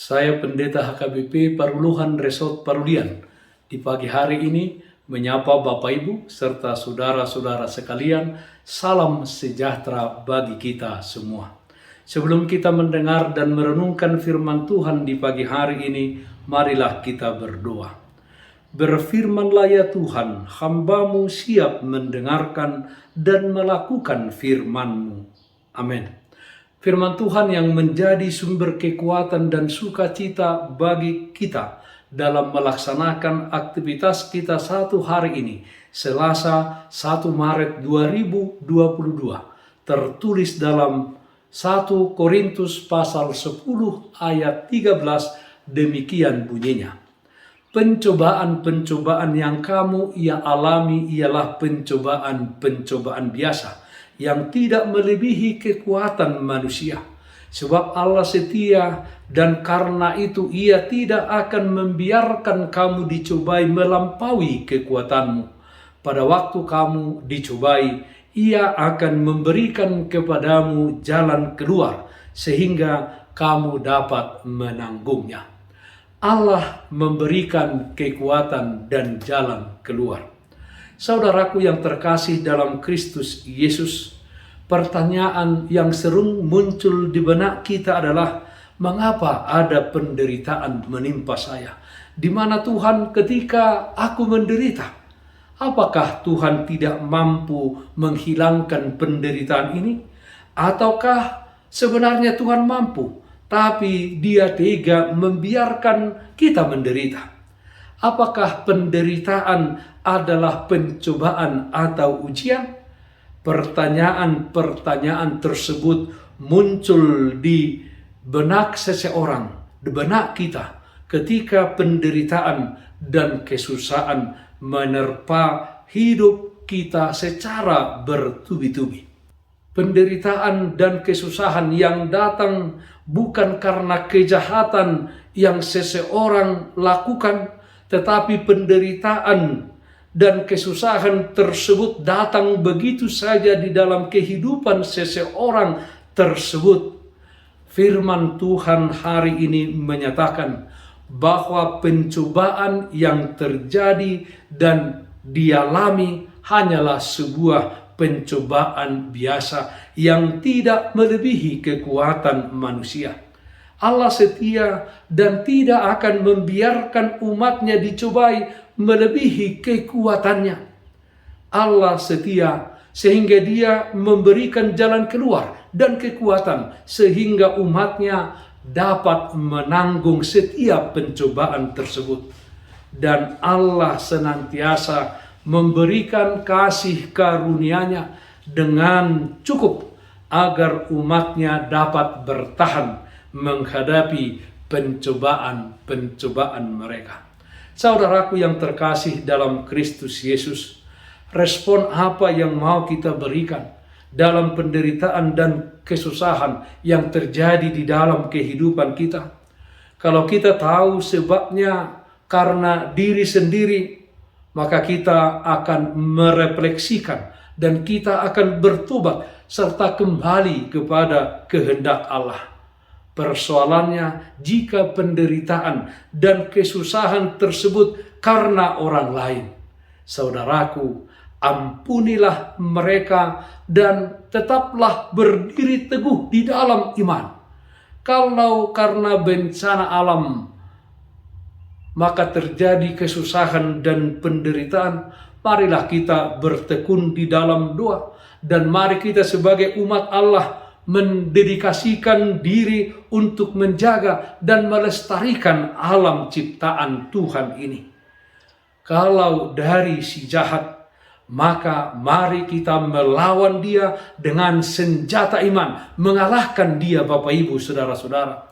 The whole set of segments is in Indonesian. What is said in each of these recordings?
Saya Pendeta HKBP Paruluhan Resort Parulian di pagi hari ini menyapa Bapak Ibu serta saudara-saudara sekalian, salam sejahtera bagi kita semua. Sebelum kita mendengar dan merenungkan firman Tuhan di pagi hari ini, marilah kita berdoa. Berfirmanlah ya Tuhan, hamba-Mu siap mendengarkan dan melakukan firman-Mu. Amin. Firman Tuhan yang menjadi sumber kekuatan dan sukacita bagi kita dalam melaksanakan aktivitas kita satu hari ini, Selasa 1 Maret 2022, tertulis dalam 1 Korintus pasal 10 ayat 13, demikian bunyinya. Pencobaan-pencobaan yang kamu alami ialah pencobaan-pencobaan biasa, yang tidak melebihi kekuatan manusia. Sebab Allah setia dan karena itu Ia tidak akan membiarkan kamu dicobai melampaui kekuatanmu. Pada waktu kamu dicobai, Ia akan memberikan kepadamu jalan keluar sehingga kamu dapat menanggungnya. Allah memberikan kekuatan dan jalan keluar. Saudaraku yang terkasih dalam Kristus Yesus, pertanyaan yang sering muncul di benak kita adalah, mengapa ada penderitaan menimpa saya? Di mana Tuhan ketika aku menderita? Apakah Tuhan tidak mampu menghilangkan penderitaan ini? Ataukah sebenarnya Tuhan mampu, tapi Dia tega membiarkan kita menderita? Apakah penderitaan adalah pencobaan atau ujian? Pertanyaan-pertanyaan tersebut muncul di benak seseorang, di benak kita, ketika penderitaan dan kesusahan menerpa hidup kita secara bertubi-tubi. Penderitaan dan kesusahan yang datang bukan karena kejahatan yang seseorang lakukan, tetapi penderitaan dan kesusahan tersebut datang begitu saja di dalam kehidupan seseorang tersebut. Firman Tuhan hari ini menyatakan bahwa pencobaan yang terjadi dan dialami hanyalah sebuah pencobaan biasa yang tidak melebihi kekuatan manusia. Allah setia dan tidak akan membiarkan umatnya dicobai melebihi kekuatannya. Allah setia sehingga Dia memberikan jalan keluar dan kekuatan sehingga umatnya dapat menanggung setiap pencobaan tersebut. Dan Allah senantiasa memberikan kasih karunia-Nya dengan cukup agar umatnya dapat bertahan menghadapi pencobaan-pencobaan mereka. Saudaraku yang terkasih dalam Kristus Yesus, respon apa yang mau kita berikan dalam penderitaan dan kesusahan yang terjadi di dalam kehidupan kita? Kalau kita tahu sebabnya karena diri sendiri, maka kita akan merefleksikan dan kita akan bertobat serta kembali kepada kehendak Allah. Persoalannya, jika penderitaan dan kesusahan tersebut karena orang lain, saudaraku, ampunilah mereka dan tetaplah berdiri teguh di dalam iman. Kalau karena bencana alam maka terjadi kesusahan dan penderitaan, marilah kita bertekun di dalam doa, dan mari kita sebagai umat Allah mendedikasikan diri untuk menjaga dan melestarikan alam ciptaan Tuhan ini. Kalau dari si jahat, maka mari kita melawan dia dengan senjata iman, mengalahkan dia, Bapak Ibu, saudara-saudara.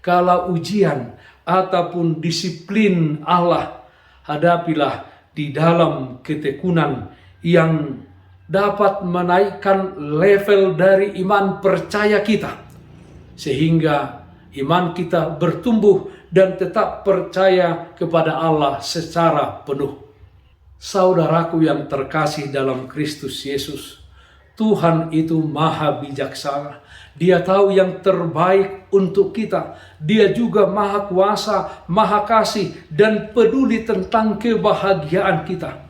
Kalau ujian ataupun disiplin Allah, hadapilah di dalam ketekunan yang dapat menaikkan level dari iman percaya kita, sehingga iman kita bertumbuh dan tetap percaya kepada Allah secara penuh. Saudaraku yang terkasih dalam Kristus Yesus, Tuhan itu maha bijaksana. Dia tahu yang terbaik untuk kita. Dia juga maha kuasa, maha kasih, dan peduli tentang kebahagiaan kita.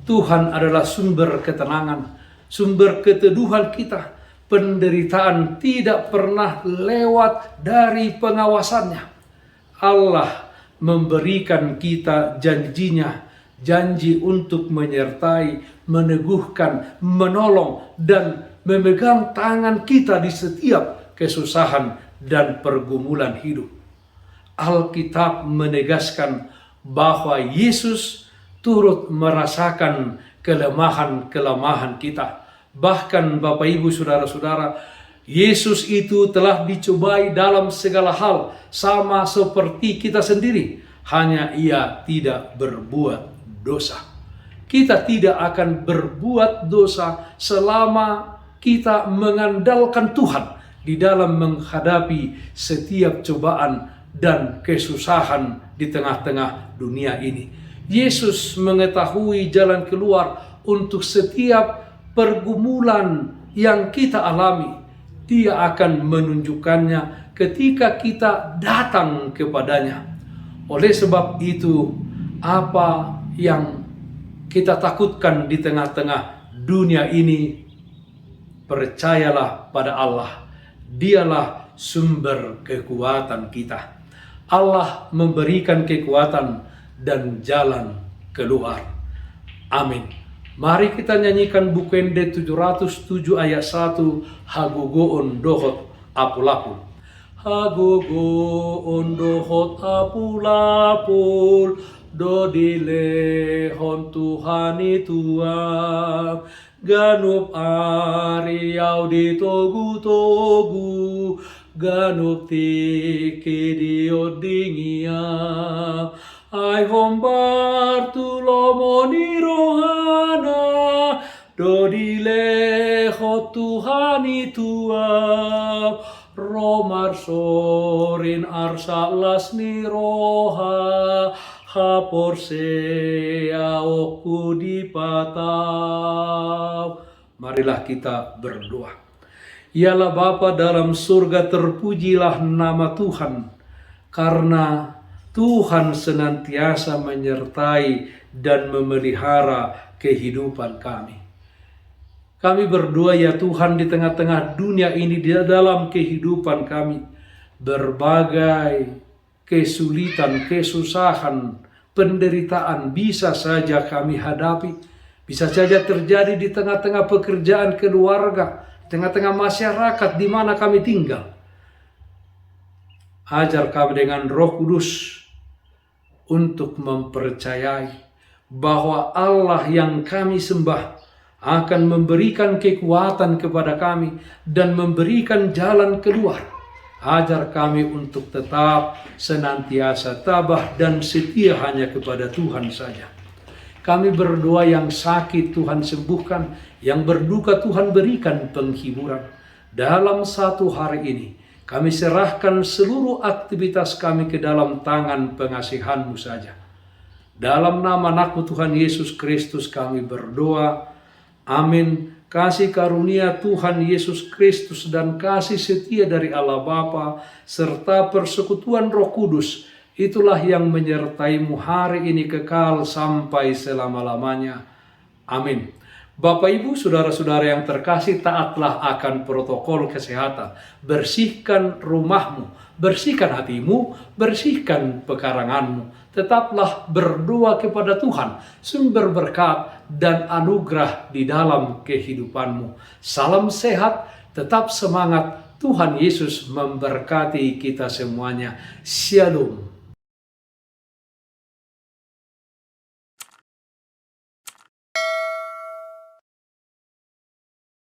Tuhan adalah sumber ketenangan, sumber keteduhan kita. Penderitaan tidak pernah lewat dari pengawasannya. Allah memberikan kita janjinya, janji untuk menyertai, meneguhkan, menolong, dan memegang tangan kita di setiap kesusahan dan pergumulan hidup. Alkitab menegaskan bahwa Yesus turut merasakan kelemahan-kelemahan kita. Bahkan Bapak Ibu Saudara-saudara, Yesus itu telah dicobai dalam segala hal sama seperti kita sendiri. Hanya Ia tidak berbuat dosa. Kita tidak akan berbuat dosa selama kita mengandalkan Tuhan di dalam menghadapi setiap cobaan dan kesusahan di tengah-tengah dunia ini. Yesus mengetahui jalan keluar untuk setiap pergumulan yang kita alami. Dia akan menunjukkannya ketika kita datang kepadanya. Oleh sebab itu, apa yang kita takutkan di tengah-tengah dunia ini, percayalah pada Allah. Dialah sumber kekuatan kita. Allah memberikan kekuatan dan jalan keluar. Amin. Mari kita nyanyikan Bukende 707 ayat 1, Hagogoon dohot apul-apul. Hagogoon dohot apul-apul, dodilehon Tuhani Tuang. Ganup ariau di togu-togu, ganup tiki diod dingia. Ai hombar tu lomoni rohana, dodileho Tuhani tua. Romar sorin arsalas ni roha, hapor sea oku dipatau. Marilah kita berdoa. Ialah Bapa dalam surga, terpujilah nama Tuhan, karena Tuhan senantiasa menyertai dan memelihara kehidupan kami. Kami berdoa ya Tuhan, di tengah-tengah dunia ini, di dalam kehidupan kami, berbagai kesulitan, kesusahan, penderitaan bisa saja kami hadapi. Bisa saja terjadi di tengah-tengah pekerjaan keluarga, tengah-tengah masyarakat di mana kami tinggal. Ajar kami dengan Roh Kudus untuk mempercayai bahwa Allah yang kami sembah akan memberikan kekuatan kepada kami dan memberikan jalan keluar. Ajar kami untuk tetap senantiasa tabah dan setia hanya kepada Tuhan saja. Kami berdoa yang sakit Tuhan sembuhkan, yang berduka Tuhan berikan penghiburan. Dalam satu hari ini, kami serahkan seluruh aktivitas kami ke dalam tangan pengasihan-Mu saja. Dalam nama Anak-Mu Tuhan Yesus Kristus kami berdoa. Amin. Kasih karunia Tuhan Yesus Kristus dan kasih setia dari Allah Bapa serta persekutuan Roh Kudus, itulah yang menyertai-Mu hari ini kekal sampai selama-lamanya. Amin. Bapak, Ibu, Saudara-saudara yang terkasih, taatlah akan protokol kesehatan. Bersihkan rumahmu, bersihkan hatimu, bersihkan pekaranganmu. Tetaplah berdoa kepada Tuhan, sumber berkat dan anugerah di dalam kehidupanmu. Salam sehat, tetap semangat. Tuhan Yesus memberkati kita semuanya. Shalom.